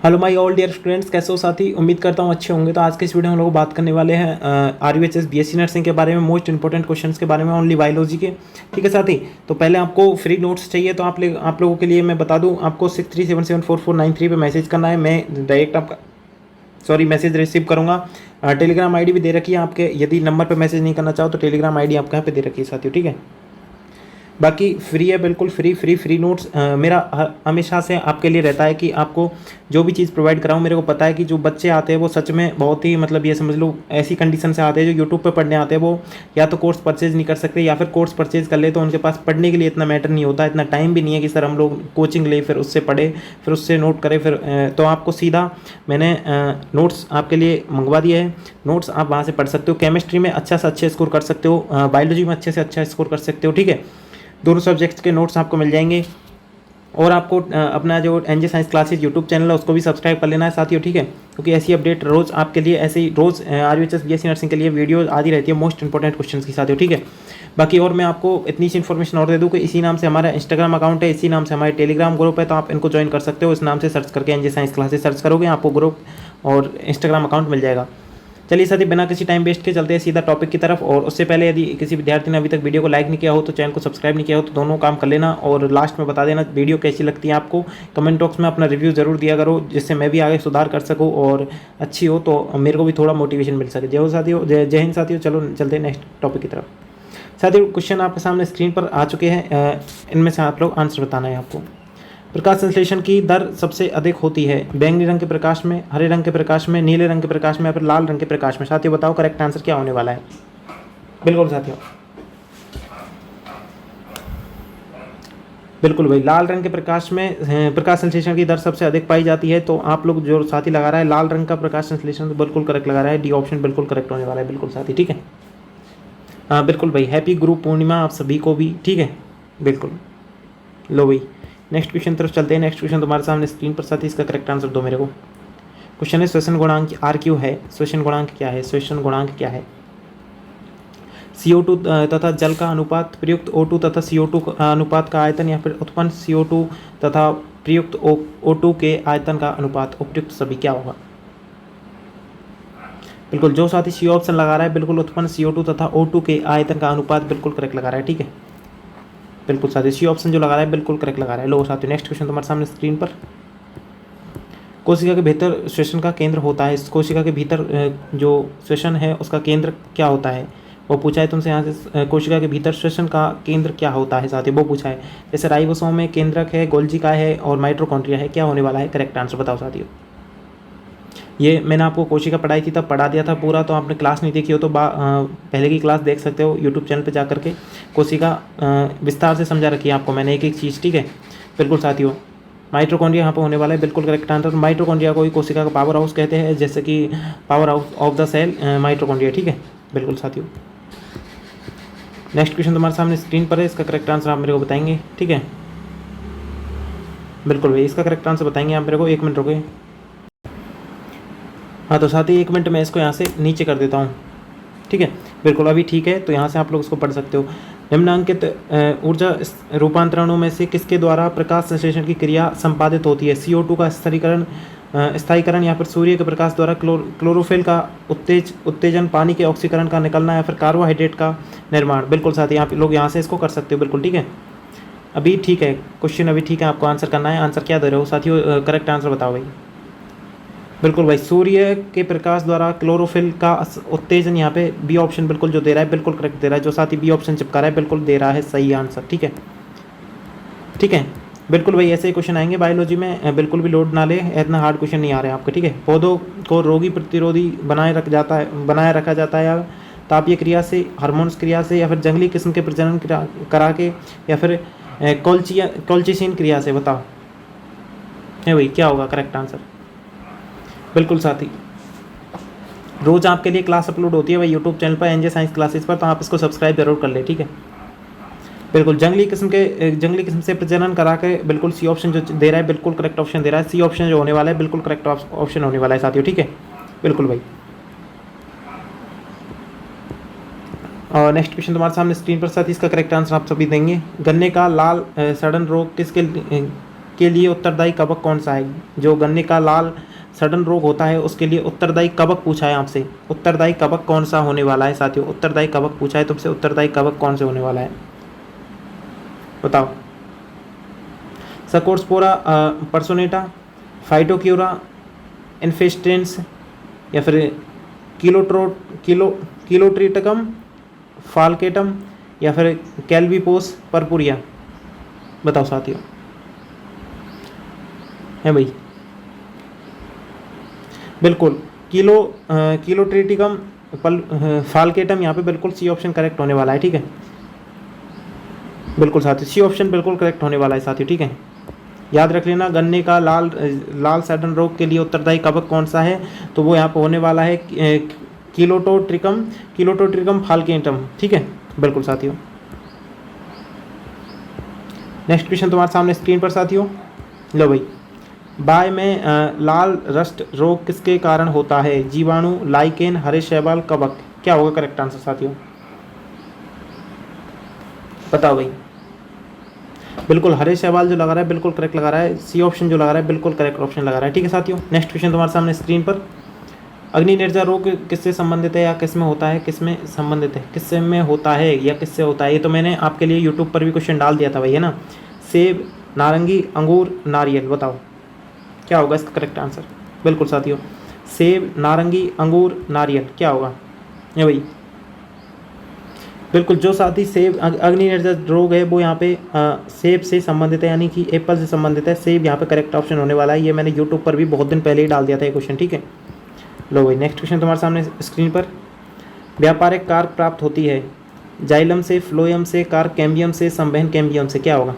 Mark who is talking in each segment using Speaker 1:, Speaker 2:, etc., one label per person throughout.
Speaker 1: Hello my all dear students, कैसे हो साथी। उम्मीद करता हूँ अच्छे होंगे। तो आज के इस वीडियो में हम लोग बात करने वाले हैं RUHS BSc नर्सिंग के बारे में, मोस्ट इंपॉर्टेंट क्वेश्चंस के बारे में, ओनली बायोलॉजी के। ठीक है साथी। तो पहले आपको फ्री नोट्स चाहिए तो आप लोगों के लिए मैं बता दूं, आपको 63774493 पे मैसेज करना है। मैं डायरेक्ट आपका मैसेज रिसीव करूँगा। टेलीग्राम ID भी दे रखी है आपके, यदि नंबर पर मैसेज नहीं करना चाहो तो टेलीग्राम ID आपके यहाँ पे दे रखी है साथियों। ठीक है, बाकी फ्री है, बिल्कुल फ्री नोट्स। मेरा हमेशा से आपके लिए रहता है कि आपको जो भी चीज़ प्रोवाइड कराऊँ। मेरे को पता है कि जो बच्चे आते हैं वो सच में बहुत ही मतलब ये समझ लो ऐसी कंडीशन से आते हैं जो यूट्यूब पे पढ़ने आते हैं, वो या तो कोर्स परचेज नहीं कर सकते, या फिर कोर्स परचेज कर ले तो उनके पास पढ़ने के लिए इतना मैटर नहीं होता, इतना टाइम भी नहीं है कि सर हम लोग कोचिंग ले फिर उससे पढ़े फिर उससे नोट करें फिर तो आपको सीधा मैंने नोट्स आपके लिए मंगवा दिए हैं। नोट्स आप वहाँ से पढ़ सकते हो। केमिस्ट्री में अच्छा से अच्छे स्कोर कर सकते हो, बायोलॉजी में अच्छे से अच्छा स्कोर कर सकते हो। ठीक है, दोनों सब्जेक्ट्स के नोट्स आपको मिल जाएंगे। और आपको अपना जो NJ science classes YouTube channel है उसको भी सब्सक्राइब कर लेना है साथियों। ठीक है, क्योंकि ऐसी अपडेट रोज़ आपके लिए, ऐसे ही रोज़ RUHS BSc नर्सिंग के लिए वीडियो आती रहती है मोस्ट इंपॉर्टेंट क्वेश्चन की साथियों। ठीक है, बाकी और मैं आपको इतनी सी इन्फॉर्मेशन और दे दूँ कि इसी नाम से हमारा इंस्टाग्राम अकाउंट है, इसी नाम से हमारे टेलीग्राम ग्रुप है, तो आप इनको ज्वाइन कर सकते हो। इस नाम से सर्च करके NJ साइंस क्लासेज सर्च करोगे, आपको ग्रुप और इंस्टाग्राम अकाउंट मिल जाएगा। चलिए साथी, बिना किसी टाइम वेस्ट के चलते हैं सीधा टॉपिक की तरफ। और उससे पहले यदि किसी विद्यार्थी ने अभी तक वीडियो को लाइक नहीं किया हो तो चैनल को सब्सक्राइब नहीं किया हो तो दोनों काम कर लेना। और लास्ट में बता देना वीडियो कैसी लगती है आपको। कमेंट बॉक्स में अपना रिव्यू ज़रूर दिया करो, जिससे मैं भी आगे सुधार कर सकूँ और अच्छी हो तो मेरे को भी थोड़ा मोटिवेशन मिल सके। जय हो साथियों, जय हिंद साथियों। चलो चलते हैं नेक्स्ट टॉपिक की तरफ। साथियों, क्वेश्चन आपके सामने स्क्रीन पर आ चुके हैं, इनमें से आप लोग आंसर बताना है आपको। प्रकाश संश्लेषण की दर सबसे अधिक होती है बैंगनी रंग के प्रकाश में, हरे रंग के प्रकाश में, नीले रंग के प्रकाश में या फिर लाल रंग के प्रकाश में। साथियों बताओ करेक्ट आंसर क्या होने वाला है। बिल्कुल साथियों, बिल्कुल भाई, लाल रंग के प्रकाश में प्रकाश संश्लेषण की दर सबसे अधिक पाई जाती है। तो आप लोग जो साथी लगा रहा है लाल रंग का प्रकाश संश्लेषण, तो बिल्कुल करेक्ट लगा रहा है। डी ऑप्शन बिल्कुल करेक्ट होने वाला है। बिल्कुल साथी, ठीक है। हाँ बिल्कुल भाई, हैप्पी गुरु पूर्णिमा आप सभी को भी। ठीक है, बिल्कुल। लो भाई, नेक्स्ट क्वेश्चन तरफ चलते हैं। नेक्स्ट क्वेश्चन तुम्हारे सामने स्क्रीन पर साथी, इसका करेक्ट आंसर दो मेरे को। क्वेश्चन है श्वसन गुणांक RQ है। श्वसन गुणांक क्या है? श्वसन गुणांक क्या है? CO2 तथा जल का अनुपात, प्रयुक्त O2 तथा CO2 अनुपात का आयतन, या फिर उत्पन्न CO2 तथा प्रयुक्त O2 के आयतन का अनुपात, उपयुक्त सभी क्या होगा? बिल्कुल, जो साथी सी ऑप्शन लगा रहा है बिल्कुल उत्पन्न CO2 तथा O2 के आयतन का अनुपात बिल्कुल करेक्ट लगा रहा है। ठीक है, बिल्कुल साथी सी ऑप्शन जो लगा रहा है बिल्कुल करेक्ट लगा रहा है। लो साथी, नेक्स्ट क्वेश्चन तुम्हारे सामने स्क्रीन पर। कोशिका के भीतर श्वसन का केंद्र होता है। इस कोशिका के भीतर जो श्वसन है उसका केंद्र क्या होता है, वो पूछा है तुमसे यहाँ से। कोशिका के भीतर श्वसन का केंद्र क्या होता है साथी, वो पूछा है। जैसे राइबोसोम में केंद्रक है, गोल्जिका है और माइटोकॉन्ड्रिया है। क्या होने वाला है करेक्ट आंसर, बताओ साथियों। ये मैंने आपको कोशिका पढ़ाई थी, तब पढ़ा दिया था पूरा। तो आपने क्लास नहीं देखी हो तो पहले की क्लास देख सकते हो यूट्यूब चैनल पे जा करके। कोशिका विस्तार से समझा रखी है आपको मैंने एक एक चीज़। ठीक है, बिल्कुल साथियों, माइटोकॉन्ड्रिया यहाँ पे होने वाला है। बिल्कुल करेक्ट आंसर। माइटोकॉन्ड्रिया को ही कोशिका का पावर हाउस कहते हैं, जैसे कि powerhouse of the cell mitochondria. ठीक है, बिल्कुल साथियों। नेक्स्ट क्वेश्चन तुम्हारे सामने स्क्रीन पर है, इसका करेक्ट आंसर आप मेरे को बताएंगे। ठीक है, बिल्कुल भाई, इसका करेक्ट आंसर बताएंगे आप मेरे को। 1 मिनट रुके। हाँ तो साथ ही 1 मिनट मैं इसको यहाँ से नीचे कर देता हूँ। ठीक है, बिल्कुल अभी ठीक है। तो यहाँ से आप लोग इसको पढ़ सकते हो। निम्नांकित ऊर्जा रूपांतरणों में से किसके द्वारा प्रकाश संश्लेषण की क्रिया संपादित होती है? CO2 का स्थायीकरण, या फिर सूर्य के प्रकाश द्वारा क्लोरोफिल का उत्तेजन, पानी के ऑक्सीकरण का निकलना, या फिर कार्बोहाइड्रेट का निर्माण। बिल्कुल साथी, आप लोग यहाँ से इसको कर सकते हो। बिल्कुल ठीक है, अभी ठीक है क्वेश्चन, अभी ठीक है। आपको आंसर करना है। आंसर क्या दे रहे हो साथियों, करेक्ट आंसर बताओ भाई। बिल्कुल भाई, सूर्य के प्रकाश द्वारा क्लोरोफिल का उत्तेजन, यहाँ पे बी ऑप्शन बिल्कुल जो दे रहा है बिल्कुल करेक्ट दे रहा है। जो साथी बी ऑप्शन चिपका रहा है बिल्कुल दे रहा है सही आंसर। ठीक है, ठीक है, बिल्कुल भाई, ऐसे ही क्वेश्चन आएंगे बायोलॉजी में। बिल्कुल भी लोड ना ले, इतना हार्ड क्वेश्चन नहीं आ रहे हैं आपके। ठीक है, पौधों को रोगी प्रतिरोधी बनाए रखा जाता है या तापीय क्रिया से, हार्मोन्स क्रिया से, या फिर जंगली किस्म के प्रजनन करा के, या फिर कॉल्चिसिन क्रिया से। बताओ है भाई, क्या होगा करेक्ट आंसर? बिल्कुल साथी, रोज़ आपके लिए क्लास अपलोड होती है भाई यूट्यूब चैनल पर, NJ साइंस क्लासेस पर, तो आप इसको सब्सक्राइब जरूर कर ले। ठीक है, बिल्कुल जंगली किस्म से प्रजनन करा के, बिल्कुल सी ऑप्शन जो दे रहा है बिल्कुल करेक्ट ऑप्शन दे रहा है। सी ऑप्शन जो होने वाला है बिल्कुल करेक्ट ऑप्शन होने वाला है साथियों। ठीक है, बिल्कुल भाई। और नेक्स्ट क्वेश्चन तुम्हारे सामने स्क्रीन पर साथी, इसका करेक्ट आंसर आप सभी देंगे। गन्ने का लाल सड़न रोग के लिए उत्तरदायी कवक कौन सा है? जो गन्ने का लाल सड़न रोग होता है उसके लिए उत्तरदायी कवक पूछा है आपसे, उत्तरदायी कवक कौन सा होने वाला है साथियों? उत्तरदायी कवक पूछा है तुमसे, उत्तरदायी कवक कौन से होने वाला है बताओ? सकोर्स्पोरा पर्सोनेटा, फाइटोक्यूरा इन्फेस्टेंस, या फिर किलोट्रिटकम फाल्केटम, या फिर कैल्विपोस पर्पुरिया? बताओ साथियों, है भाई? बिल्कुल किलोट्रिटिकम फाल्केटम यहाँ पे बिल्कुल सी ऑप्शन करेक्ट होने वाला है, ठीक है? बिल्कुल साथियों, सी ऑप्शन बिल्कुल करेक्ट होने वाला है साथियों, ठीक है? याद रख लेना, गन्ने का लाल सड़न रोग के लिए उत्तरदायी कवक कौन सा है? तो वो यहाँ पे होने वाला है किलोट्रिटिकम फाल्केटम, ठीक है? बिल्कुल साथियों। नेक्स्ट क्वेश्चन तुम्हारे सामने स्क्रीन पर साथियों, लो भाई। बाय में लाल रस्ट रोग किसके कारण होता है? जीवाणु, लाइकेन, हरे शैवाल, कवक? क्या होगा करेक्ट आंसर साथियों? बताओ भाई। बिल्कुल हरे शैवाल जो लगा रहा है बिल्कुल करेक्ट लगा रहा है, सी ऑप्शन जो लगा रहा है बिल्कुल करेक्ट ऑप्शन लगा रहा है, ठीक है साथियों। नेक्स्ट क्वेश्चन तुम्हारे सामने स्क्रीन पर, अग्नि निर्जा रोग किससे संबंधित है या किस में होता है? किस में संबंधित है, किससे में होता है या किससे होता है? ये तो मैंने आपके लिए यूट्यूब पर भी क्वेश्चन डाल दिया था भाई, है ना? सेब, नारंगी, अंगूर, नारियल? बताओ क्या होगा इसका करेक्ट आंसर? बिल्कुल साथियों, सेब, नारंगी, अंगूर, नारियल, क्या होगा ये भाई? बिल्कुल, जो साथी सेब अग्नि निर्जर रोग है वो यहाँ पे सेब से संबंधित है, यानी कि एप्पल से संबंधित है। सेब यहाँ पे करेक्ट ऑप्शन होने वाला है, ये मैंने यूट्यूब पर भी बहुत दिन पहले ही डाल दिया था ये क्वेश्चन, ठीक है? लो भाई, नेक्स्ट क्वेश्चन तुम्हारे सामने स्क्रीन पर, व्यापारिक कार्क प्राप्त होती है जाइलम से, फ्लोएम से, कार्क कैम्बियम से, संवहन कैम्बियम से? क्या होगा?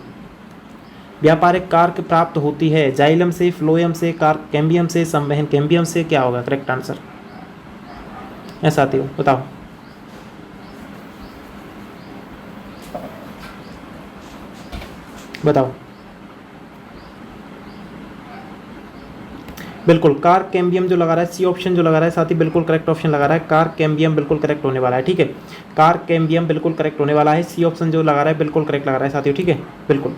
Speaker 1: व्यापारिक कार्क प्राप्त होती है जाइलम से, फ्लोएम से, कार्क कैम्बियम से, संवहन कैम्बियम से? क्या होगा करेक्ट आंसर? ऐसा आती हो बताओ। बताओ। बिल्कुल कार्क कैम्बियम जो लगा रहा है, सी ऑप्शन जो लगा रहा है साथी बिल्कुल करेक्ट ऑप्शन लगा रहा है, कार्क कैम्बियम बिल्कुल करेक्ट होने वाला है, ठीक है? कार्क कैम्बियम बिल्कुल करेक्ट होने वाला है, सी ऑप्शन जो लगा रहा है बिल्कुल करेक्ट लगा रहा है साथियों, ठीक है? बिल्कुल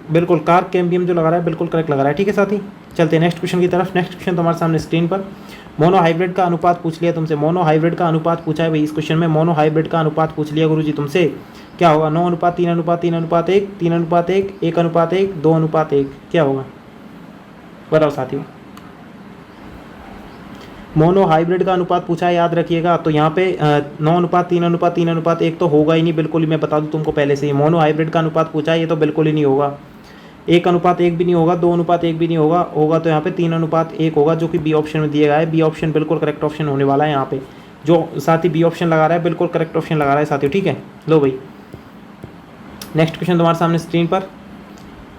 Speaker 1: बिल्कुल कार्क कैम्बियम जो लगा रहा है बिल्कुल करेक्ट लगा रहा है, ठीक है साथी? चलते हैं नेक्स्ट क्वेश्चन की तरफ। नेक्स्ट क्वेश्चन तुम्हारे सामने स्क्रीन पर, मोनो हाइब्रिड का अनुपात पूछ लिया तुमसे, मोनो हाइब्रिड का अनुपात पूछा है भाई इस क्वेश्चन में, मोनो हाइब्रिड का अनुपात पूछ लिया गुरुजी तुमसे। क्या होगा? 9:3:3:1, 3:1, 1:1, 2:1, क्या होगा? बताओ साथियों। मोनो हाइब्रिड का अनुपात पूछा है, याद रखिएगा। तो यहाँ पे 9:3:3:1 तो होगा ही नहीं बिल्कुल ही, मैं बता दूँ तुमको पहले से ही। मोनो हाइब्रिड का अनुपात पूछा है, ये तो बिल्कुल ही नहीं होगा। 1:1 भी नहीं होगा, 2:1 भी नहीं होगा, होगा तो यहाँ पे 3:1 होगा, जो कि बी ऑप्शन में दिया गया है। बी ऑप्शन बिल्कुल करेक्ट ऑप्शन होने वाला है यहाँ पे। जो साथी बी ऑप्शन लगा रहा है बिल्कुल करेक्ट ऑप्शन लगा रहा है साथियों, ठीक है? लो भाई, नेक्स्ट क्वेश्चन तुम्हारे सामने स्क्रीन पर,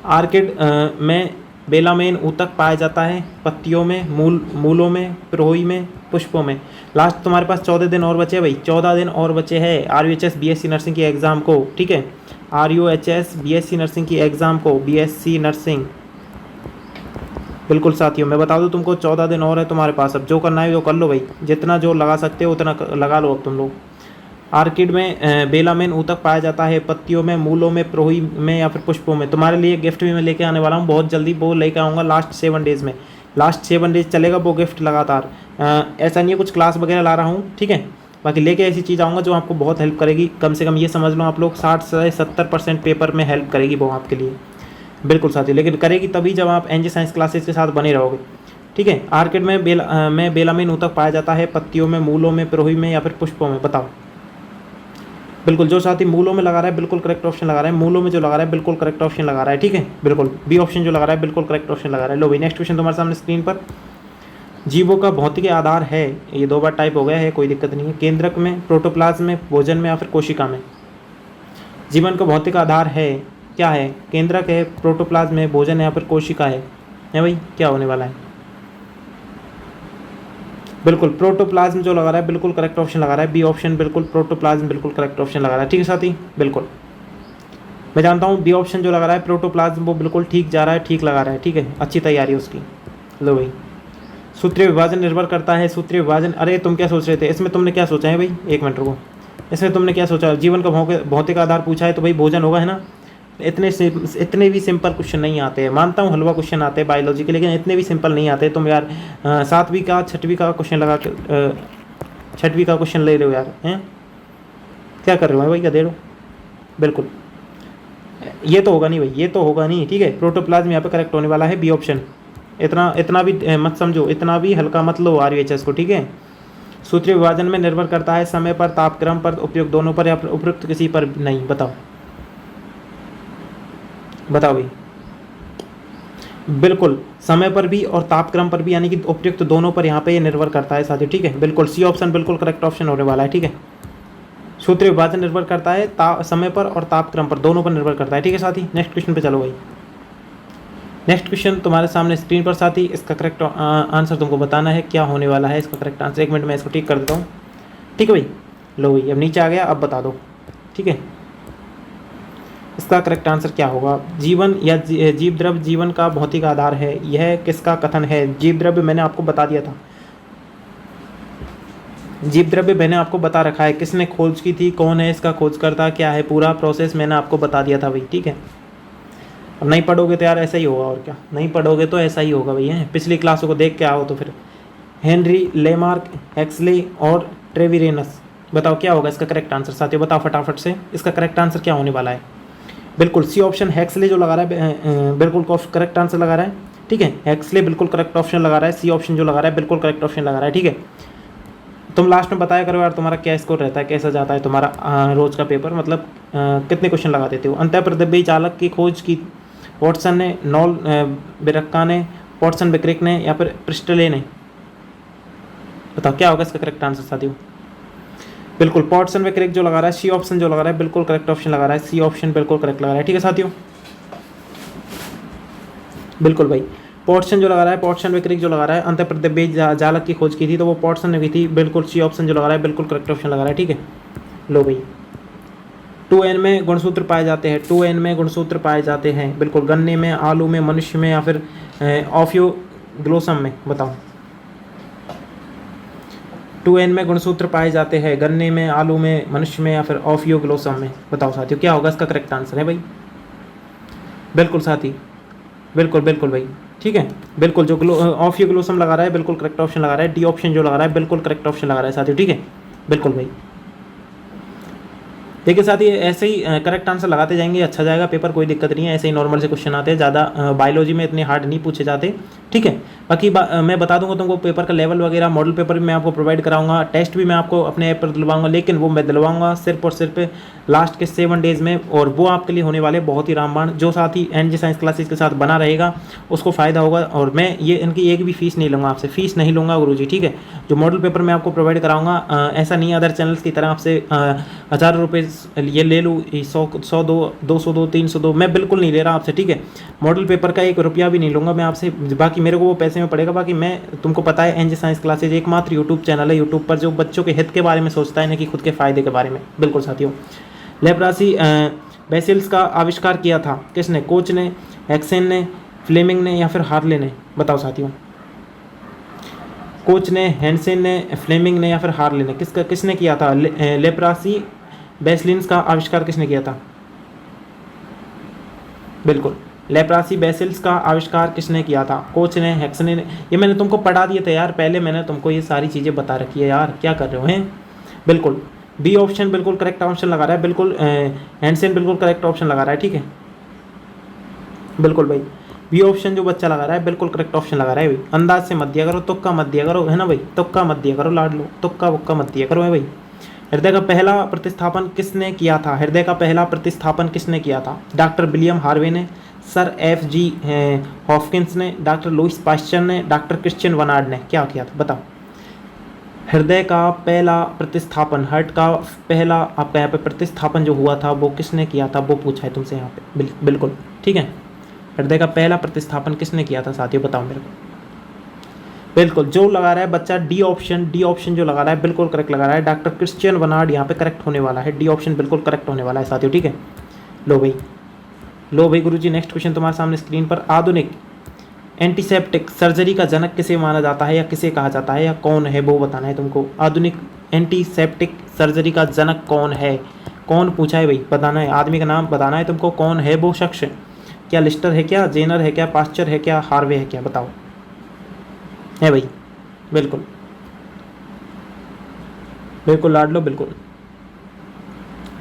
Speaker 1: आर्किड में बेलामेन ऊतक पाया जाता है पत्तियों में, मूलों में, पिरोही में, पुष्पों में? लास्ट तुम्हारे पास 14 दिन और बचे भाई, 14 दिन और बचे हैं RUHS BSc नर्सिंग की एग्ज़ाम को, ठीक है? RUHS BSc नर्सिंग की एग्ज़ाम को, BSc नर्सिंग। बिल्कुल साथियों, मैं बता दूं तुमको 14 दिन और है तुम्हारे पास, अब जो करना है वो कर लो भाई, जितना जो लगा सकते हो उतना लगा लो अब तुम लोग। आर्किड में बेलामेन ऊतक पाया जाता है पत्तियों में, मूलों में, प्रोही में या फिर पुष्पों में? तुम्हारे लिए गिफ्ट भी मैं लेके आने वाला हूँ बहुत जल्दी, वो लेके आऊँगा लास्ट 7 डेज़ में। लास्ट 7 डेज चलेगा वो गिफ्ट लगातार, ऐसा नहीं है कुछ क्लास वगैरह ला रहा हूँ, ठीक है? बाकी लेके ऐसी चीज़ आऊँगा जो आपको बहुत हेल्प करेगी, कम से कम ये समझ लो आप लोग 60 से 70% पेपर में हेल्प करेगी वो आपके लिए। बिल्कुल साथी, लेकिन करेगी तभी जब आप एनजे साइंस क्लासेस के साथ बने रहोगे, ठीक है? आर्किड में बेलामेन ऊतक पाया जाता है पत्तियों में, मूलों में, प्रोही में या फिर पुष्पों में? बताओ। बिल्कुल, जो साथी मूलों में लगा रहा है बिल्कुल करेक्ट ऑप्शन लगा रहा है, मूलों में जो लगा रहा है बिल्कुल करेक्ट ऑप्शन लगा रहा है, ठीक है? बिल्कुल बी ऑप्शन जो लगा रहा है बिल्कुल करेक्ट ऑप्शन लगा रहा है। लो भाई, नेक्स्ट क्वेश्चन तुम्हारे सामने स्क्रीन पर, जीवों का भौतिक आधार है, ये 2 बार टाइप हो गया है, कोई दिक्कत नहीं है, केंद्रक में, प्रोटोप्लाज्म में, भोजन में या फिर कोशिका में? जीवन का भौतिक आधार है क्या है? केंद्रक है, प्रोटोप्लाज्म है, भोजन है या फिर कोशिका है भाई? क्या होने वाला है? बिल्कुल प्रोटोप्लाज्म जो लगा रहा है बिल्कुल करेक्ट ऑप्शन लगा रहा है, बी ऑप्शन बिल्कुल प्रोटोप्लाज्म बिल्कुल करेक्ट ऑप्शन लगा रहा है, ठीक है साथी? बिल्कुल, मैं जानता हूँ बी ऑप्शन जो लगा रहा है प्रोटोप्लाज्म वो बिल्कुल ठीक जा रहा है, ठीक लगा रहा है, ठीक है? अच्छी तैयारी है उसकी। लो भाई, सूत्रीय विभाजन निर्भर करता है, सूत्रीय विभाजन, अरे तुम क्या सोच रहे थे इसमें? तुमने क्या सोचा है भाई? एक मिनट रुको, इसमें तुमने क्या सोचा? जीवन का भौतिक आधार पूछा है तो भाई भोजन होगा, है ना? इतने भी सिंपल क्वेश्चन नहीं आते हैं। मानता हूँ हलवा क्वेश्चन आते हैं बायोलॉजी के, लेकिन इतने भी सिंपल नहीं आते। तुम यार 7वीं का 6वीं का क्वेश्चन लगा के 6वीं का क्वेश्चन ले रहे हो यार, हैं क्या कर रहे हो भाई, क्या दे रहे हो? बिल्कुल ये तो होगा नहीं भाई, ये तो होगा नहीं, ठीक है। प्रोटोप्लाज्म यहाँ पे करेक्ट होने वाला है, बी ऑप्शन। इतना भी मत समझो, इतना भी हल्का मत लो RUHS को, ठीक है। सूत्रीय विभाजन में निर्भर करता है समय पर, तापक्रम पर, उपयुक्त दोनों पर या उपयुक्त किसी पर नहीं? बताओ बताओ भाई। बिल्कुल समय पर भी और तापक्रम पर भी, यानी कि उपयुक्त दोनों पर यहाँ पे ये निर्भर करता है साथियों, ठीक है। बिल्कुल सी ऑप्शन बिल्कुल करेक्ट ऑप्शन होने वाला है, ठीक है। सूत्रीय विभाजन निर्भर करता है समय पर और तापक्रम पर, दोनों पर निर्भर करता है, ठीक है साथी। नेक्स्ट क्वेश्चन पे चलो भाई। नेक्स्ट क्वेश्चन तुम्हारे सामने स्क्रीन पर साथी, इसका करेक्ट आंसर तुमको बताना है क्या होने वाला है इसका करेक्ट आंसर। 1 मिनट में इसको ठीक कर देता हूँ, ठीक है भाई। लो भाई अब नीचे आ गया, अब बता दो, ठीक है। इसका करेक्ट आंसर क्या होगा? जीवन या जीव द्रव्य जीवन का भौतिक आधार है, यह किसका कथन है? जीव द्रव्य मैंने आपको बता दिया था, जीव द्रव्य मैंने आपको बता रखा है, किसने खोज की थी, कौन है इसका खोजकर्ता, क्या है पूरा प्रोसेस मैंने आपको बता दिया था भाई, ठीक है। अब नहीं पढ़ोगे तो यार ऐसा ही होगा, और क्या, नहीं पढ़ोगे तो ऐसा ही होगा भैया। पिछली क्लासों को देख के आओ तो फिर। हेनरी, लेमार्क, एक्सले और ट्रेविरेनस, बताओ क्या होगा इसका करेक्ट आंसर साथियों, बताओ फटाफट से इसका करेक्ट आंसर क्या होने वाला है। बिल्कुल सी ऑप्शन हेक्सले जो लगा रहा है बिल्कुल करेक्ट आंसर लगा रहा है, ठीक है। हेक्सले बिल्कुल करेक्ट ऑप्शन लगा रहा है, सी ऑप्शन जो लगा रहा है बिल्कुल करेक्ट ऑप्शन लगा रहा है, ठीक है। तुम लास्ट में बताया करो यार तुम्हारा क्या स्कोर रहता है, कैसा जाता है तुम्हारा रोज का पेपर, मतलब कितने क्वेश्चन लगा देते हो। अंतःप्रद्रव्य चालक की खोज की वॉटसन ने, नॉल बिरक्का ने, वॉटसन बिक्रिक ने या फिर प्रिस्टले ने? बताओ क्या होगा इसका करेक्ट आंसर साथियों। बिल्कुल पॉटसन बिक्रिक जो लगा रहा है, सी ऑप्शन जो लगा रहा है बिल्कुल करेक्ट ऑप्शन लगा रहा है, सी ऑप्शन बिल्कुल करेक्ट लगा रहा है, ठीक है साथियों। बिल्कुल भाई पॉटसन जो लगा रहा है, पॉटसन बिक्रिक जो लगा रहा है, अंतःप्रद्रव्य जालक की खोज की थी तो वो पॉटसन ने की थी, बिल्कुल सी ऑप्शन जो लगा रहा है बिल्कुल करेक्ट ऑप्शन लगा रहा है, ठीक है। लो भाई 2N में गुणसूत्र पाए जाते हैं, 2N में गुणसूत्र पाए जाते हैं, बिल्कुल गन्ने में, आलू में, मनुष्य में या फिर ऑफियोग्लोसम में? बताओ 2N में गुणसूत्र पाए जाते हैं, गन्ने में, आलू में, मनुष्य में या फिर ऑफियोग्लोसम में? बताओ साथियों क्या होगा इसका करेक्ट आंसर है भाई। बिल्कुल साथी, बिल्कुल बिल्कुल भाई, ठीक है। बिल्कुल जो ऑफियोग्लोसम लगा रहा है बिल्कुल करेक्ट ऑप्शन लगा रहा है, डी ऑप्शन जो लगा रहा है बिल्कुल करेक्ट ऑप्शन लगा रहा है साथियों, ठीक है। बिल्कुल भाई देखिए साथ ही ऐसे ही करेक्ट आंसर लगाते जाएंगे, अच्छा जाएगा पेपर, कोई दिक्कत नहीं है। ऐसे ही नॉर्मल से क्वेश्चन आते हैं, ज़्यादा बायोलॉजी में इतने हार्ड नहीं पूछे जाते, ठीक है। बाकी मैं बता दूंगा तुमको पेपर का लेवल वगैरह, मॉडल पेपर भी मैं आपको प्रोवाइड कराऊंगा, टेस्ट भी मैं आपको अपने ऐप पर दिलवाऊंगा, लेकिन वो मैं दिलवाऊंगा सिर्फ और सिर्फ लास्ट के 7 डेज़ में, और वो आपके लिए होने वाले बहुत ही रामबाण। जो साथ ही NJ साइंस क्लासेस के साथ बना रहेगा उसको फ़ायदा होगा, और मैं ये इनकी एक भी फीस नहीं लूँगा आपसे, फीस नहीं लूँगा गुरुजी, ठीक है। जो मॉडल पेपर मैं आपको प्रोवाइड कराऊंगा ऐसा नहीं अदर चैनल्स की तरह आपसे हज़ारों रुपये ये ले लूँ, 100 दो, 200 दो, 300 दो, मैं बिल्कुल नहीं ले रहा आपसे, ठीक है। मॉडल पेपर का 1 रुपया भी नहीं लूँगा मैं आपसे, बाकी मेरे को वो पैसे में पड़ेगा। बाकी मैं तुमको पता है NJ साइंस क्लासेज एकमात्र यूट्यूब चैनल है यूट्यूब पर जो बच्चों के हित के बारे में सोचता है, ना कि खुद के फ़ायदे के बारे में। बिल्कुल साथियों लेप्रासी बेसिल्स का आविष्कार किया था किसने? कोच ने, एक्सेन ने, फ्लेमिंग ने या फिर हार्ले ने? बताओ साथियों कोच ने, हैंसेन ने, फ्लेमिंग ने या फिर हार्ले ने? किसने किया था लेप्रासी बेसिल्स का आविष्कार किसने किया था? बिल्कुल लेप्रासी बेसिल्स का आविष्कार किसने किया था? कोच ने, हेक्सन ने? ये मैंने तुमको पढ़ा दिए थे यार पहले, मैंने तुमको ये सारी चीज़ें बता रखी है यार, क्या कर रहे हो हैं। बिल्कुल बी ऑप्शन बिल्कुल करेक्ट ऑप्शन लगा रहा है, बिल्कुल हैंसेन बिल्कुल करेक्ट ऑप्शन लगा रहा है, ठीक है। बिल्कुल भाई बी ऑप्शन जो बच्चा लगा रहा है बिल्कुल करेक्ट ऑप्शन लगा रहा है भाई। अंदाज से मत दिया करो, तुक्का मत दिया करो, है ना भाई, तुक्का मत दिया करो, लाड लो, तुक्का वक्का मत दिया करो है भाई। हृदय का पहला प्रतिस्थापन किसने किया था? हृदय का पहला प्रतिस्थापन किसने किया था? डॉक्टर विलियम हार्वे ने, सर FG हॉफकिंस ने, डॉक्टर लुइस पास्चर ने, डॉक्टर क्रिश्चियन वनार्ड ने? क्या किया था बताओ। हृदय का पहला प्रतिस्थापन, हार्ट का पहला आपका यहाँ पे प्रतिस्थापन जो हुआ था वो किसने किया था, वो पूछा है तुमसे यहाँ पे। बिल्कुल ठीक है, हृदय का पहला प्रतिस्थापन किसने किया था साथियों, बताओ मेरे को। बिल्कुल जो लगा रहा है बच्चा डी ऑप्शन जो लगा रहा है बिल्कुल करेक्ट लगा रहा है, डॉक्टर क्रिश्चियन वनार्ड यहाँ पे करेक्ट होने वाला है, डी ऑप्शन बिल्कुल करेक्ट होने वाला है साथियों, ठीक है। लो भाई गुरुजी नेक्स्ट क्वेश्चन तुम्हारे सामने स्क्रीन पर। आधुनिक एंटीसेप्टिक सर्जरी का जनक किसे माना जाता है या किसे कहा जाता है या कौन है वो बताना है तुमको। आधुनिक एंटीसेप्टिक सर्जरी का जनक कौन है? कौन पूछा है भाई, बताना है, आदमी का नाम बताना है तुमको, कौन है वो शख्स? क्या लिस्टर है, क्या जेनर है, क्या पास्चर है, क्या हार्वे है, क्या बताओ? है भाई, बिल्कुल बिल्कुल लाड लो, बिल्कुल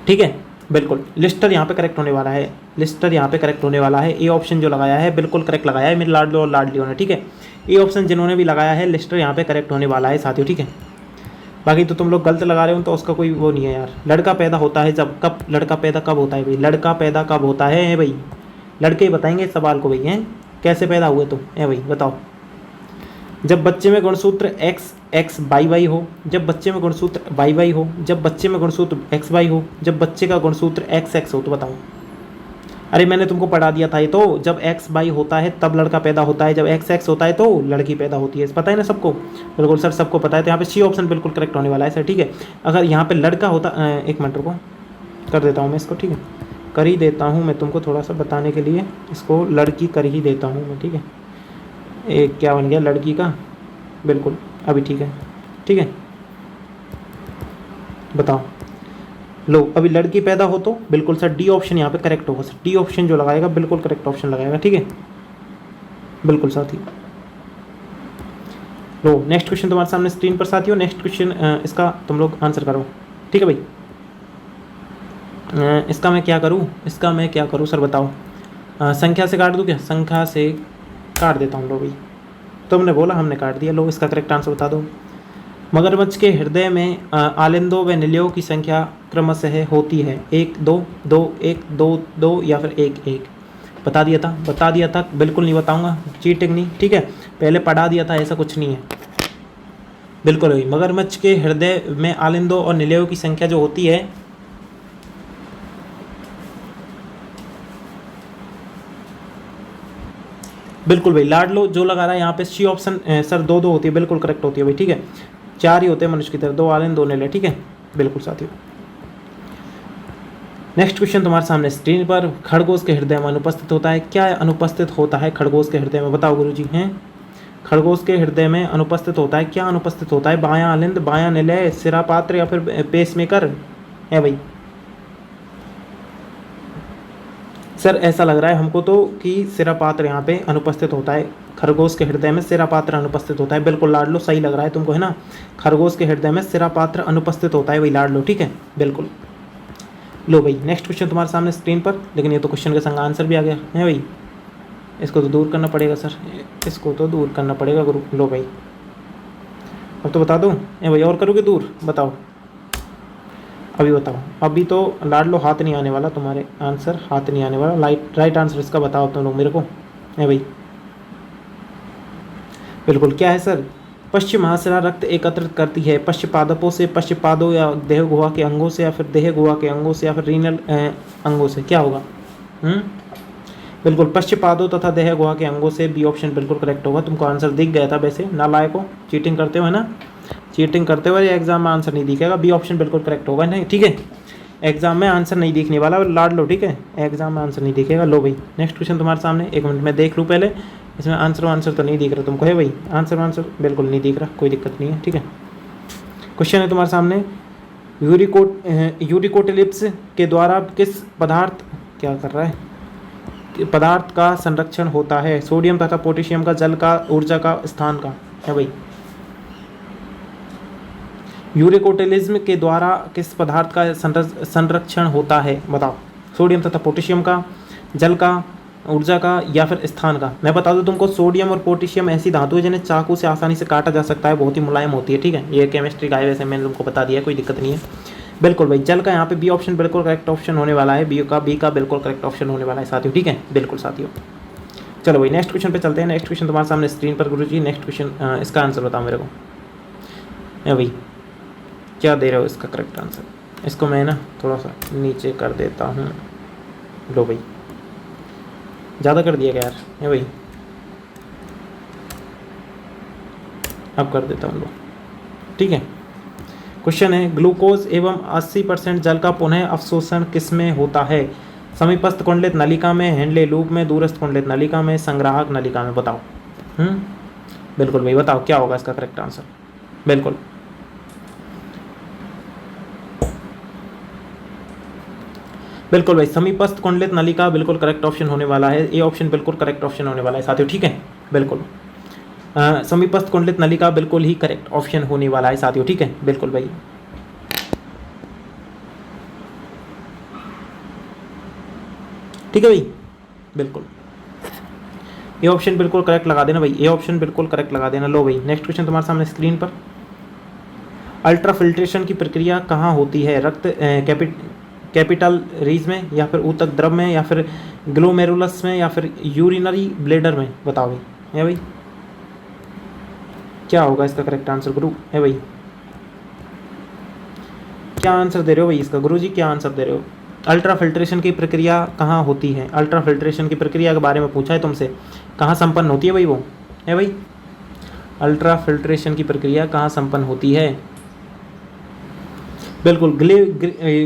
Speaker 1: ठीक है, बिल्कुल लिस्टर यहाँ पे करेक्ट होने वाला है, लिस्टर यहाँ पे करेक्ट होने वाला है। ए ऑप्शन जो लगाया है बिल्कुल करेक्ट लगाया है मेरे लाडलो और लाडलियों ने, ठीक है। ए ऑप्शन जिन्होंने भी लगाया है लिस्टर यहाँ पे करेक्ट होने वाला है साथियों, ठीक है। बाकी तो तुम लोग गलत लगा रहे हो तो उसका कोई वो नहीं है यार। लड़का पैदा होता है जब, कब लड़का पैदा कब होता है भाई? लड़का पैदा कब होता है भाई? लड़के ही बताएंगे इस सवाल को भाई, हैं कैसे पैदा हुए तुम, है भाई बताओ? जब बच्चे में गुणसूत्र एक्स एक्स वाई वाई हो, जब बच्चे में गुणसूत्र वाई वाई हो, जब बच्चे में गुणसूत्र एक्स वाई हो, जब बच्चे का गुणसूत्र एक्स एक्स हो, तो बताओ। अरे मैंने तुमको पढ़ा दिया था ये तो, जब एक्स वाई होता है तब लड़का पैदा होता है, जब एक्स एक्स होता है तो लड़की पैदा होती है, पता है ना सबको? बिल्कुल सर सबको पता है। तो यहाँ पे सी ऑप्शन बिल्कुल करेक्ट होने वाला है सर, ठीक है। अगर यहाँ पे लड़का होता, एक मिनट रुको कर देता हूँ मैं इसको, ठीक है, कर ही देता हूँ मैं तुमको थोड़ा सा बताने के लिए, इसको लड़की कर ही देता हूँ मैं, ठीक है। एक क्या बन गया लड़की का, बिल्कुल अभी ठीक है, ठीक है। बताओ लो, अभी लड़की पैदा हो तो बिल्कुल सर डी ऑप्शन यहाँ पे करेक्ट होगा सर, डी ऑप्शन जो लगाएगा बिल्कुल करेक्ट ऑप्शन लगाएगा, ठीक है, बिल्कुल साथी। लो नेक्स्ट क्वेश्चन तुम्हारे सामने स्क्रीन पर साथियों, नेक्स्ट क्वेश्चन इसका तुम लोग आंसर करो, ठीक है भाई। इसका मैं क्या करूँ, इसका मैं क्या करूँ सर बताओ? संख्या से काट दूँ क्या? संख्या से काट देता हूँ। लो भाई तुमने बोला हमने काट दिया, लो इसका करेक्ट आंसर बता दो। मगरमच्छ के हृदय में आलिंदों व निलियों की संख्या क्रमशः होती है 1 2 2 1 2 2 या फिर 1 1? बता दिया था, बता दिया था, बिल्कुल नहीं बताऊंगा, चीटिंग नहीं, ठीक है। पहले पढ़ा दिया था, ऐसा कुछ नहीं है, बिल्कुल वही। मगरमच्छ के हृदय में आलिंदों और निलियों की संख्या जो होती है, बिल्कुल भाई लाडलो जो लगा रहा है यहाँ पे सी ऑप्शन सर 2 2 होती है, बिल्कुल करेक्ट होती है भाई, ठीक है। 4 ही होते हैं मनुष्य की तरह, 2 आलिंद 2 निले, ठीक है, बिल्कुल साथियों। नेक्स्ट क्वेश्चन तुम्हारे सामने स्क्रीन पर, खरगोश के हृदय में अनुपस्थित होता है, क्या अनुपस्थित होता है खरगोश के हृदय में? बताओ गुरुजी हैं। खरगोश के हृदय में अनुपस्थित होता है, क्या अनुपस्थित होता है? बायां आलिंद, बायां निलय, सिरापात्र या फिर पेसमेकर, है भाई? सर ऐसा लग रहा है हमको तो कि सिरापात्र यहाँ पे अनुपस्थित होता है, खरगोश के हृदय में सिरापात्र अनुपस्थित होता है, बिल्कुल लाडलो सही लग रहा है तुमको, है ना? खरगोश के हृदय में सिरापात्र अनुपस्थित होता है भाई लाडलो, ठीक है, बिल्कुल। लो भाई नेक्स्ट क्वेश्चन तुम्हारे सामने स्क्रीन पर, लेकिन ये तो क्वेश्चन के संग आंसर भी आ गया है भाई, इसको तो दूर करना पड़ेगा सर, इसको तो दूर करना पड़ेगा गुरु। लो भाई अब तो बता दो, ए भाई और करोगे दूर? बताओ अभी बताओ, अभी तो लाडलो हाथ नहीं आने वाला तुम्हारे, आंसर हाथ नहीं आने वाला, राइट आंसर इसका बताओ तुम लोग मेरे को, है भाई? बिल्कुल क्या है सर? पश्च महाशिरा रक्त एकत्रित करती है, पश्च पादपों से, पश्च पादों या देह गुहा के अंगों से, या फिर देह गुहा के अंगों से, या फिर रीनल अंगों से, क्या होगा? बिल्कुल पश्च पादों तथा देह गुहा के अंगों से, बी ऑप्शन बिल्कुल करेक्ट होगा। तुमको आंसर दिख गया था वैसे, नालायको चीटिंग करते हो है ना, चीटिंग करते हुए एग्जाम में आंसर नहीं दिखेगा, बी ऑप्शन बिल्कुल करेक्ट होगा, नहीं ठीक है। एग्जाम में आंसर नहीं दिखने वाला, लाड लो, ठीक है, एग्जाम में आंसर नहीं दिखेगा। लो भाई नेक्स्ट क्वेश्चन तुम्हारे सामने, एक मिनट में देख लूँ पहले, इसमें आंसर तो नहीं दिख रहा तुमको, है भाई? आंसर बिल्कुल नहीं दिख रहा, कोई दिक्कत नहीं है, ठीक है। क्वेश्चन है तुम्हारे सामने, यूरिकोटिलिप्स के द्वारा किस पदार्थ, क्या कर रहा है, पदार्थ का संरक्षण होता है? सोडियम तथा पोटेशियम का, जल का, ऊर्जा का, स्थान का, है भाई? यूरिकोटिलिज्म के द्वारा किस पदार्थ का संरक्षण होता है? बताओ। सोडियम तथा पोटेशियम का, जल का, ऊर्जा का, या फिर स्थान का? मैं बता दूं तुमको, सोडियम और पोटेशियम ऐसी धातु है जिन्हें चाकू से आसानी से काटा जा सकता है, बहुत ही मुलायम होती है, ठीक है। ये केमिस्ट्री का है वैसे, मैंने तुमको बता दिया, कोई दिक्कत नहीं है। बिल्कुल भाई जल का यहाँ पे बी ऑप्शन बिल्कुल करेक्ट ऑप्शन होने वाला है, बी का बिल्कुल करेक्ट ऑप्शन होने वाला है साथियों, ठीक है, बिल्कुल साथियों। चलो भाई नेक्स्ट क्वेश्चन पे चलते हैं। नेक्स्ट क्वेश्चन तुम्हारे सामने स्क्रीन पर गुरुजी, नेक्स्ट क्वेश्चन इसका आंसर बताओ मेरे को, है भाई? क्या दे रहे हो इसका करेक्ट आंसर? इसको मैं ना थोड़ा सा नीचे कर देता हूँ, लो भाई ज़्यादा कर दिया क्या यार, है भाई? अब कर देता हूँ लो, ठीक है। क्वेश्चन है, ग्लूकोज एवं 80% जल का पुनः अवशोषण किसमें होता है? समीपस्थ कुंडलित नलिका में, हैंडले लूप में, दूरस्थ कुंडलित नलिका में, संग्राहक नलिका में? बताओ। बिल्कुल भाई बताओ क्या होगा इसका करेक्ट आंसर? बिल्कुल बिल्कुल भाई, समीपस्थ कुंडलित नलिका बिल्कुल करेक्ट ऑप्शन होने वाला है, ए ऑप्शन बिल्कुल करेक्ट ऑप्शन होने वाला है साथियों, ठीक है। बिल्कुल समीपस्थ कुंडलित नलिका बिल्कुल ही करेक्ट ऑप्शन होने वाला है साथियों, ठीक है। बिल्कुल भाई, ठीक है भाई, बिल्कुल ए ऑप्शन बिल्कुल करेक्ट लगा देना भाई, ए ऑप्शन बिल्कुल करेक्ट लगा देना। लो भाई, नेक्स्ट क्वेश्चन तुम्हारे सामने स्क्रीन पर। अल्ट्रा फिल्ट्रेशन की प्रक्रिया कहाँ होती है? रक्त कैपिटल रीज में, या फिर ऊतक द्रव में, या फिर ग्लोमेरुलस में, या फिर यूरिनरी ब्लेडर में? बताओ भाई, है भाई, क्या होगा इसका करेक्ट आंसर गुरु? है भाई, क्या आंसर दे रहे हो भाई इसका गुरु जी, क्या आंसर दे रहे हो? अल्ट्रा फिल्ट्रेशन की प्रक्रिया कहाँ होती है? अल्ट्रा फिल्ट्रेशन की प्रक्रिया के बारे में पूछा है तुमसे, कहाँ संपन्न होती है भाई वो? है भाई, अल्ट्रा फिल्ट्रेशन की प्रक्रिया कहाँ संपन्न होती है? बिल्कुल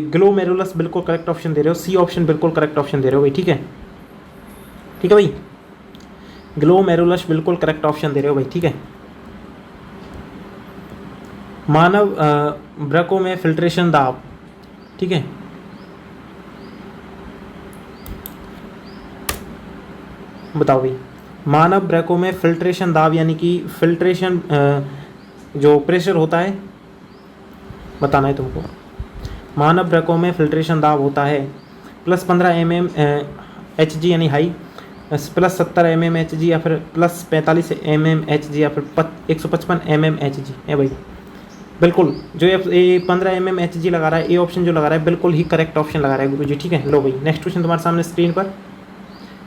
Speaker 1: ग्लोमेरुलस बिल्कुल करेक्ट ऑप्शन दे रहे हो, सी ऑप्शन बिल्कुल करेक्ट ऑप्शन दे रहे हो भाई, ठीक है, ठीक है भाई, ग्लोमेरुलस बिल्कुल करेक्ट ऑप्शन दे रहे हो भाई, ठीक है। मानव ब्रकों में फिल्ट्रेशन दाब, ठीक है, बताओ भाई, मानव ब्रकों में फिल्ट्रेशन दाब यानी कि फिल्ट्रेशन जो प्रेशर होता है, बताना है तुमको। मानव ब्रकों में फिल्ट्रेशन दाब होता है +15 mm Hg यानी हाई, +70 mm Hg, या फिर +45 mm Hg, या फिर 155 mm Hg, है भाई। बिल्कुल, जो ये 15 mm Hg लगा रहा है, ए ऑप्शन जो लगा रहा है बिल्कुल ही करेक्ट ऑप्शन लगा रहा है गुरु जी, ठीक है। लो भाई, नेक्स्ट क्वेश्चन तुम्हारे सामने स्क्रीन पर,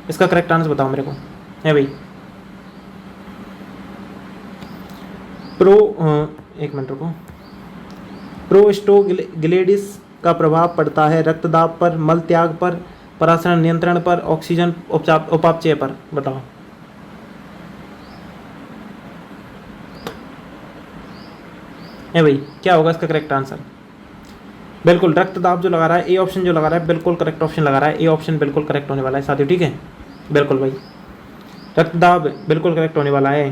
Speaker 1: इसका करेक्ट आंसर बताओ मेरे को, है भाई। एक मिनट रुको। प्रोस्टोग्लैंडिस का प्रभाव पड़ता है रक्तदाब पर, मल त्याग पर, परासरण नियंत्रण पर, ऑक्सीजन उपापचय पर? बताओ। है भाई, क्या होगा इसका करेक्ट आंसर? बिल्कुल, रक्तदाब जो लगा रहा है, ए ऑप्शन जो लगा रहा है बिल्कुल करेक्ट ऑप्शन लगा रहा है, ए ऑप्शन बिल्कुल करेक्ट होने वाला है साथियों, ठीक है। बिल्कुल भाई, रक्तदाब बिल्कुल करेक्ट होने वाला है।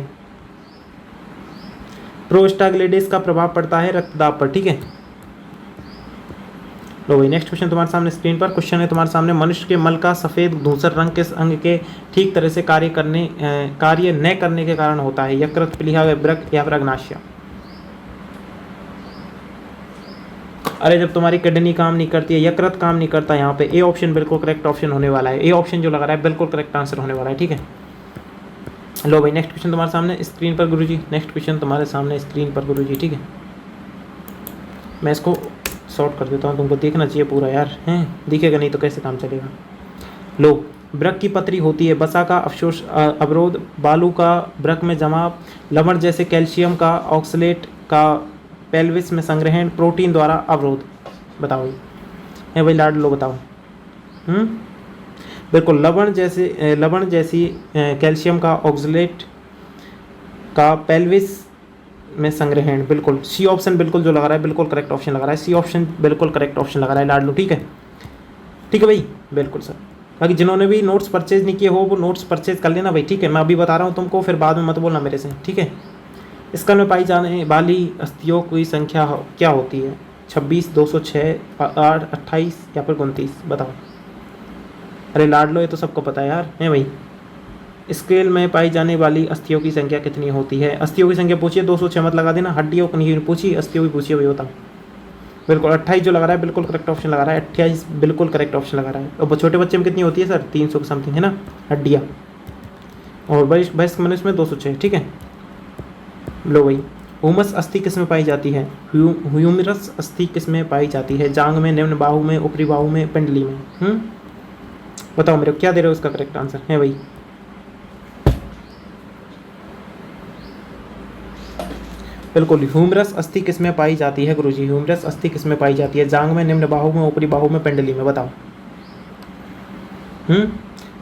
Speaker 1: प्रोस्टाग्लैंडिस का प्रभाव पड़ता है रक्तदाब पर, ठीक है। लो भाई, नेक्स्ट क्वेश्चन तुम्हारे सामने स्क्रीन पर। क्वेश्चन है तुम्हारे सामने, मनुष्य के मल का सफेद धूसर रंग किस अंग के ठीक तरह से कार्य न करने के कारण होता है? यकृत, प्लीहा, वृक्क, या फिर अग्नाशय? अरे जब तुम्हारी किडनी काम नहीं करती है, यकृत काम नहीं करता यहाँ पे, ए ऑप्शन बिल्कुल करेक्ट ऑप्शन होने वाला है, ए ऑप्शन जो लगा रहा है बिल्कुल करेक्ट आंसर होने वाला है, ठीक है। लो भाई, नेक्स्ट क्वेश्चन तुम्हारे सामने स्क्रीन पर गुरुजी, नेक्स्ट क्वेश्चन तुम्हारे सामने स्क्रीन पर गुरुजी, ठीक है। मैं इसको शॉर्ट कर देता हूँ, तुमको देखना चाहिए पूरा यार, हैं, दिखेगा नहीं तो कैसे काम चलेगा। लो, वृक्क की पतरी होती है, बसा का अवशोष अवरोध, बालू का वृक्क में जमाव, लवण जैसे कैल्शियम का, ऑक्सलेट का पेल्विस में संग्रहण, प्रोटीन द्वारा अवरोध? बताओ भाई, है भाई लाड लो, बताओ। बिल्कुल, लवण जैसी कैल्शियम का, ऑक्सलेट का पेल्विस में संग्रहण, बिल्कुल सी ऑप्शन बिल्कुल जो लगा रहा है बिल्कुल करेक्ट ऑप्शन लगा रहा है, सी ऑप्शन बिल्कुल करेक्ट ऑप्शन लगा रहा है लाड लो, ठीक है, ठीक है भाई, बिल्कुल सर। बाकी जिन्होंने भी नोट्स परचेज नहीं किए हो वो नोट्स परचेज कर लेना भाई, ठीक है। मैं अभी बता रहा हूँ तुमको, फिर बाद में मत बोलना मेरे से, ठीक है। स्कल में पाई जाने वाली अस्थियों की संख्या क्या होती है? 26, 206, 8, 28, या फिर 29? बताओ। अरे लाड लो, ये तो सबको पता है यार, है भाई। स्केल में पाई जाने वाली अस्थियों की संख्या कितनी होती है? अस्थियों की संख्या पूछिए, 206 मत लगा देना, हड्डियों को नहीं पूछिए, अस्थियों की पूछिए भाई, बताओ। बिल्कुल 28 जो लगा रहा है बिल्कुल करेक्ट ऑप्शन लगा रहा है, 28 बिल्कुल करेक्ट ऑप्शन लगा रहा है। और छोटे बच्चे में कितनी होती है सर? 300 की समथिंग है ना हड्डियाँ, और वयस्क मनुष्य में 206, ठीक है। लो भाई, ह्यूमस अस्थि किस में पाई जाती है? ह्यूमरस अस्थि किस में पाई जाती है? जांग में, निम्न बाहु में, ऊपरी बाहु में, पिंडली में? बताओ मेरे को, क्या दे रहे हो इसका करेक्ट आंसर? है भाई, बिल्कुल ह्यूमरस अस्थि किस में पाई जाती है गुरुजी? ह्यूमरस अस्थि किस में पाई जाती है? जांग में, निम्न बाहु में, ऊपरी बाहु में, पिंडली में? बताओ।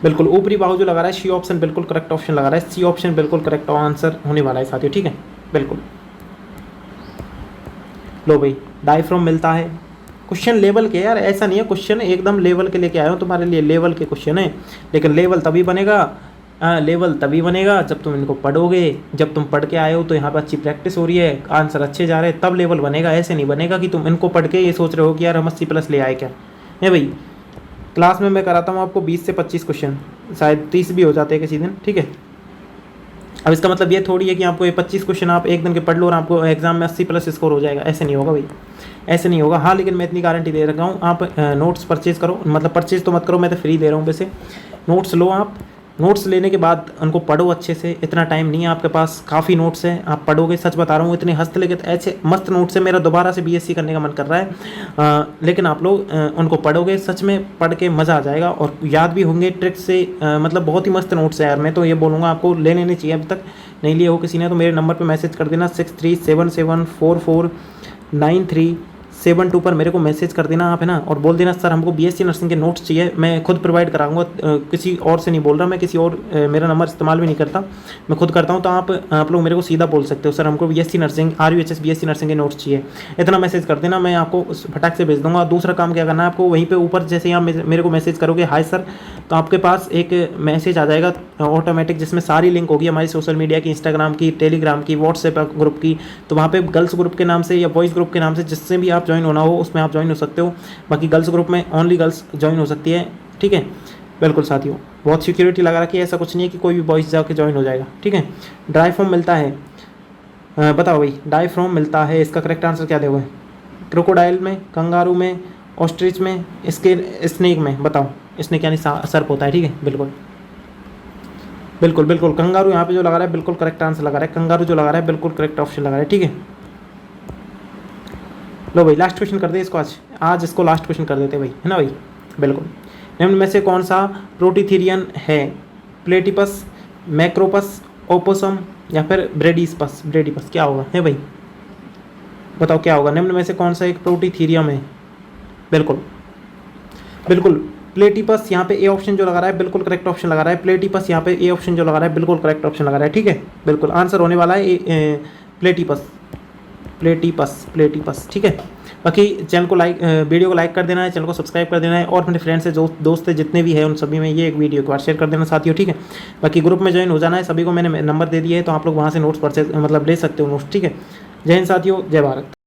Speaker 1: बिल्कुल ऊपरी बाहु जो लगा रहा है, सी ऑप्शन बिल्कुल करेक्ट ऑप्शन लगा रहा है, सी ऑप्शन बिल्कुल करेक्ट आंसर होने वाला है साथियों, ठीक है, बिल्कुल। लो भाई, डायफ्राम मिलता है, क्वेश्चन लेवल के यार, ऐसा नहीं है क्वेश्चन एकदम लेवल के लेके आया हूँ तुम्हारे लिए, लेवल के क्वेश्चन है, लेकिन लेवल तभी बनेगा जब तुम इनको पढ़ोगे, जब तुम पढ़ के आए हो तो यहाँ पर अच्छी प्रैक्टिस हो रही है, आंसर अच्छे जा रहे हैं, तब लेवल बनेगा। ऐसे नहीं बनेगा कि तुम इनको पढ़ के ये सोच रहे हो कि यार हम 80+ ले आए क्या, है भाई। क्लास में मैं कराता हूँ आपको 20 से 25 क्वेश्चन, शायद 30 भी हो जाते हैं किसी दिन, ठीक है। अब इसका मतलब ये थोड़ी है कि आपको ये 25 क्वेश्चन आप एक दिन के पढ़ लो और आपको एग्जाम में 80+ स्कोर हो जाएगा, ऐसे नहीं होगा भाई, ऐसे नहीं होगा। हाँ लेकिन मैं इतनी गारंटी दे रखा हूँ, आप नोट्स परचेज करो, मतलब परचेज तो मत करो, मैं तो फ्री दे रहा हूँ वैसे। नोट्स लो आप, नोट्स लेने के बाद उनको पढ़ो अच्छे से, इतना टाइम नहीं है आपके पास, काफ़ी नोट्स हैं, आप पढ़ोगे, सच बता रहा हूँ, इतने हंसते लेके ऐसे मस्त नोट्स है, मेरा दोबारा से बीएससी करने का मन कर रहा है। लेकिन आप लोग उनको पढ़ोगे, सच में पढ़ के मज़ा आ जाएगा और याद भी होंगे ट्रिक से। मतलब बहुत ही मस्त नोट्स है यार, मैं तो ये बोलूँगा आपको ले लेने चाहिए, अभी तक नहीं लिए हो किसी ने तो मेरे नंबर पर मैसेज कर देना 6377449372 पर मेरे को मैसेज कर देना आप, है ना, और बोल देना सर हमको बीएससी नर्सिंग के नोट्स चाहिए, मैं खुद प्रोवाइड कराऊंगा, किसी और से नहीं बोल रहा मैं, किसी और मेरा नंबर इस्तेमाल भी नहीं करता, मैं खुद करता हूँ। तो आप लोग मेरे को सीधा बोल सकते हो सर हमको BSc nursing RUHS BSc nursing के नोट्स चाहिए, इतना मैसेज कर देना, मैं आपको फटाक से भेज दूँगा। दूसरा काम क्या करना है आपको, वहीं पर ऊपर जैसे यहाँ मेरे को मैसेज करोगे हाय सर, तो आपके पास एक मैसेज आ जाएगा ऑटोमेटिक जिसमें सारी लिंक होगी हमारी सोशल मीडिया की, इंस्टाग्राम की, टेलीग्राम की, व्हाट्सएप ग्रुप की। तो वहाँ पे गर्ल्स ग्रुप के नाम से या बॉयज़ ग्रुप के नाम से जिससे भी आप ज्वाइन होना हो उसमें आप ज्वाइन हो सकते हो। बाकी गर्ल्स ग्रुप में ओनली गर्ल्स ज्वाइन हो सकती है, ठीक है। बिल्कुल साथियों, बहुत सिक्योरिटी लगा रखी है, ऐसा कुछ नहीं है कि कोई भी बॉयज़ जाके ज्वाइन हो जाएगा, ठीक है। ड्राई फॉर्म मिलता है, बताओ भाई, ड्राई फॉर्म मिलता है, इसका करेक्ट आंसर क्या दोगे? क्रोकोडाइल में, कंगारू में, ऑस्ट्रिच में, स्नेक में, बताओ। स्नेक यानी सर्प होता है, ठीक है, बिल्कुल बिल्कुल बिल्कुल। कंगारू यहाँ पे जो लगा रहा है बिल्कुल करेक्ट आंसर लगा रहा है, कंगारू जो लगा रहा है बिल्कुल करेक्ट ऑप्शन लगा रहा है, ठीक है। लो भाई लास्ट क्वेश्चन कर दे इसको, आज इसको लास्ट क्वेश्चन कर देते भाई, है ना भाई, बिल्कुल। निम्न में से कौन सा प्रोटीथीरियन है? प्लेटिपस, मैक्रोपस, ओपोसम या फिर ब्रेडीपस? ब्रेडीपस क्या होगा है भाई, बताओ क्या होगा? निम्न में से कौन सा एक प्रोटीथीरियम है? बिल्कुल बिल्कुल प्लेटिपस, यहाँ पे ए ऑप्शन जो लगा रहा है बिल्कुल करेक्ट ऑप्शन लगा रहा है। प्लेटिपस यहाँ पे ए ऑप्शन जो लगा रहा है बिल्कुल करेक्ट ऑप्शन लगा रहा है, ठीक है, बिल्कुल आंसर होने वाला है प्लेटिपस, प्लेटिपस, प्लेटिपस, ठीक है। बाकी चैनल को वीडियो को लाइक कर देना है, चैनल को सब्सक्राइब कर देना है, और अपने फ्रेंड्स से जो दोस्त है जितने भी है उन सभी में ये एक वीडियो एक बार शेयर कर देना साथियों, ठीक है। बाकी ग्रुप में ज्वाइन हो जाना है, सभी को मैंने नंबर दे दिया है, तो आप लोग वहाँ से नोट्स परचेज मतलब ले सकते हो नोट्स, ठीक है। जय हिंद साथियों, जय भारत।